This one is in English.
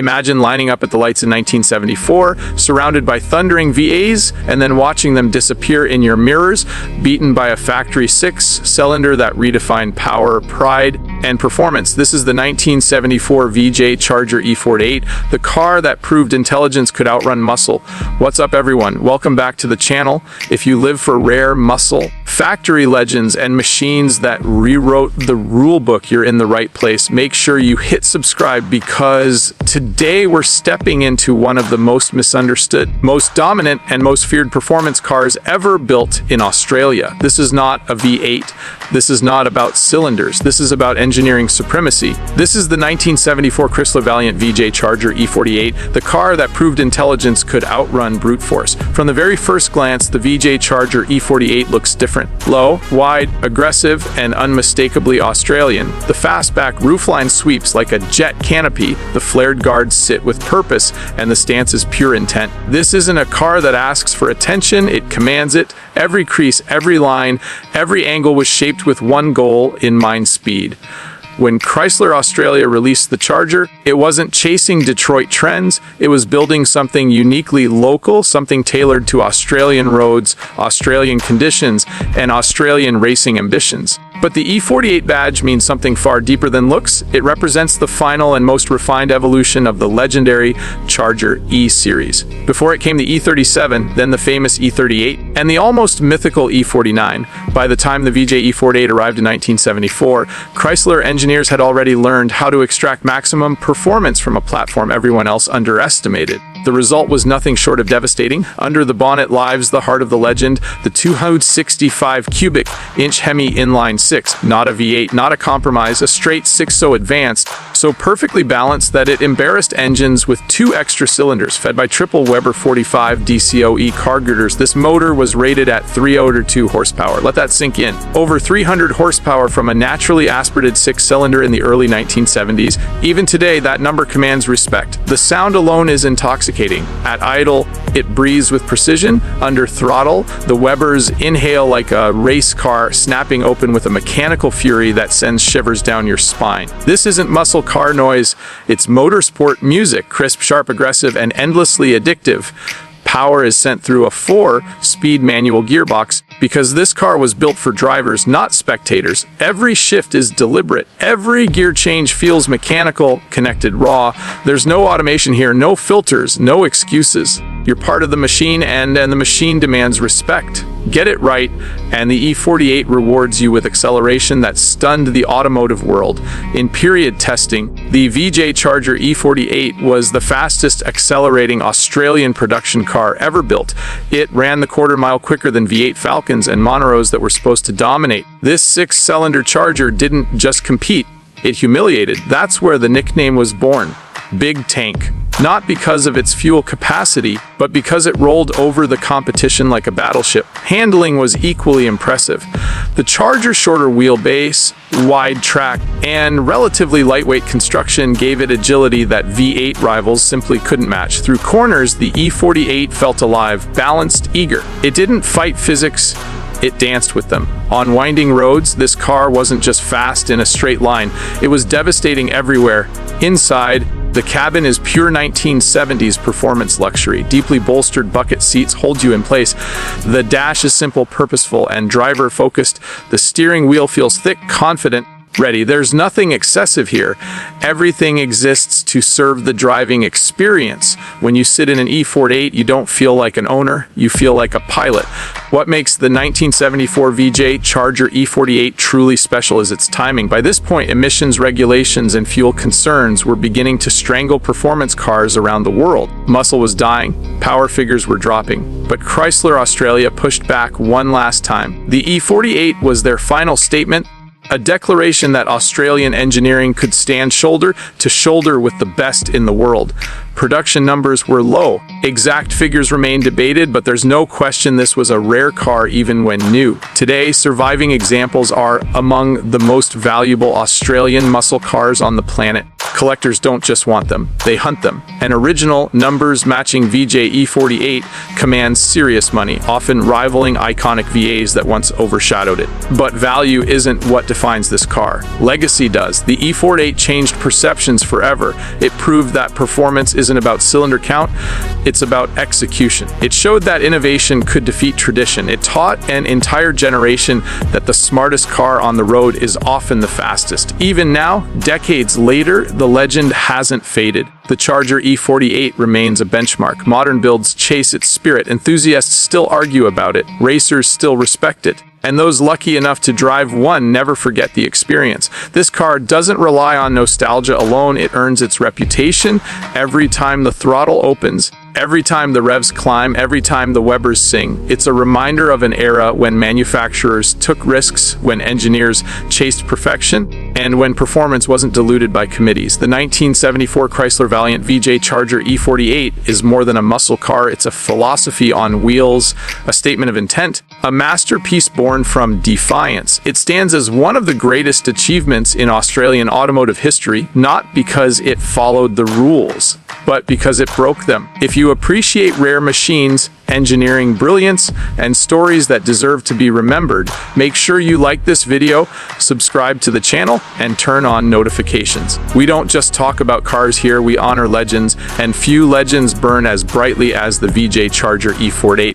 Imagine lining up at the lights in 1974, surrounded by thundering V8s, and then watching them disappear in your mirrors, beaten by a factory six-cylinder that redefined power, pride, and performance. This is the 1974 VJ Charger E48, the car that proved intelligence could outrun muscle. What's up, everyone? Welcome back to the channel. If you live for rare muscle, factory legends, and machines that rewrote the rule book, you're in the right place. Make sure you hit subscribe, because today we're stepping into one of the most misunderstood, most dominant, and most feared performance cars ever built in Australia. This is not a V8. This is not about cylinders. This is about engineering supremacy. This is the 1974 Chrysler Valiant VJ Charger E48, the car that proved intelligence could outrun brute force. From the very first glance, the VJ Charger E48 looks different. Low, wide, aggressive, and unmistakably Australian. The fastback roofline sweeps like a jet canopy, the flared guards sit with purpose, and the stance is pure intent. This isn't a car that asks for attention, it commands it. Every crease, every line, every angle was shaped with one goal in mind: speed. When Chrysler Australia released the Charger, it wasn't chasing Detroit trends, it was building something uniquely local, something tailored to Australian roads, Australian conditions, and Australian racing ambitions. But the E48 badge means something far deeper than looks. It represents the final and most refined evolution of the legendary Charger E-Series. Before it came the E37, then the famous E38, and the almost mythical E49. By the time the VJ E48 arrived in 1974, Chrysler engineers had already learned how to extract maximum performance from a platform everyone else underestimated. The result was nothing short of devastating. Under the bonnet lives the heart of the legend, the 265 cubic inch Hemi inline-six, not a V8, not a compromise, a straight six, so advanced, so perfectly balanced that it embarrassed engines with two extra cylinders fed by triple Weber 45 DCOE carburetors. This motor was rated at 302 horsepower. Let that sink in. Over 300 horsepower from a naturally aspirated six-cylinder in the early 1970s. Even today, that number commands respect. The sound alone is intoxicating. At idle, it breathes with precision. Under throttle, the Webers inhale like a race car, snapping open with a mechanical fury that sends shivers down your spine. This isn't muscle car noise, it's motorsport music, crisp, sharp, aggressive, and endlessly addictive. Power is sent through a 4-speed manual gearbox, because this car was built for drivers, not spectators. Every shift is deliberate. Every gear change feels mechanical, connected, raw. There's no automation here, no filters, no excuses. You're part of the machine, and the machine demands respect. Get it right, and the E48 rewards you with acceleration that stunned the automotive world. In period testing, the VJ Charger E48 was the fastest accelerating Australian production car ever built. It ran the quarter-mile quicker than V8 Falcons and Monaros that were supposed to dominate. This six-cylinder Charger didn't just compete, it humiliated. That's where the nickname was born. Big Tank. Not because of its fuel capacity, but because it rolled over the competition like a battleship. Handling was equally impressive. The Charger's shorter wheelbase, wide track, and relatively lightweight construction gave it agility that V8 rivals simply couldn't match. Through corners, the E48 felt alive, balanced, eager. It didn't fight physics, it danced with them. On winding roads, this car wasn't just fast in a straight line, it was devastating everywhere. Inside, the cabin is pure 1970s performance luxury. Deeply bolstered bucket seats hold you in place. The dash is simple, purposeful, and driver-focused. The steering wheel feels thick, confident, ready. There's nothing excessive here. Everything exists to serve the driving experience. When you sit in an E48, you don't feel like an owner, you feel like a pilot. What makes the 1974 VJ Charger E48 truly special is its timing. By this point, emissions regulations and fuel concerns were beginning to strangle performance cars around the world. Muscle was dying, power figures were dropping, but Chrysler Australia pushed back one last time. The E48 was their final statement, a declaration that Australian engineering could stand shoulder to shoulder with the best in the world. Production numbers were low. Exact figures remain debated, but there's no question this was a rare car even when new. Today, surviving examples are among the most valuable Australian muscle cars on the planet. Collectors don't just want them, they hunt them. An original, numbers-matching VJ E48 commands serious money, often rivaling iconic VAs that once overshadowed it. But value isn't what defines this car. Legacy does. The E48 changed perceptions forever. It proved that performance isn't about cylinder count, it's about execution. It showed that innovation could defeat tradition. It taught an entire generation that the smartest car on the road is often the fastest. Even now, decades later, the legend hasn't faded. The Charger E48 remains a benchmark. Modern builds chase its spirit. Enthusiasts still argue about it. Racers still respect it. And those lucky enough to drive one never forget the experience. This car doesn't rely on nostalgia alone. It earns its reputation every time the throttle opens, every time the revs climb, every time the Webers sing. It's a reminder of an era when manufacturers took risks, when engineers chased perfection, and when performance wasn't diluted by committees. The 1974 Chrysler Valiant VJ Charger E48 is more than a muscle car. It's a philosophy on wheels, a statement of intent, a masterpiece born from defiance. It stands as one of the greatest achievements in Australian automotive history, not because it followed the rules, but because it broke them. If you appreciate rare machines, engineering brilliance, and stories that deserve to be remembered, make sure you like this video, subscribe to the channel, and turn on notifications. We don't just talk about cars here, we honor legends, and few legends burn as brightly as the VJ Charger E48.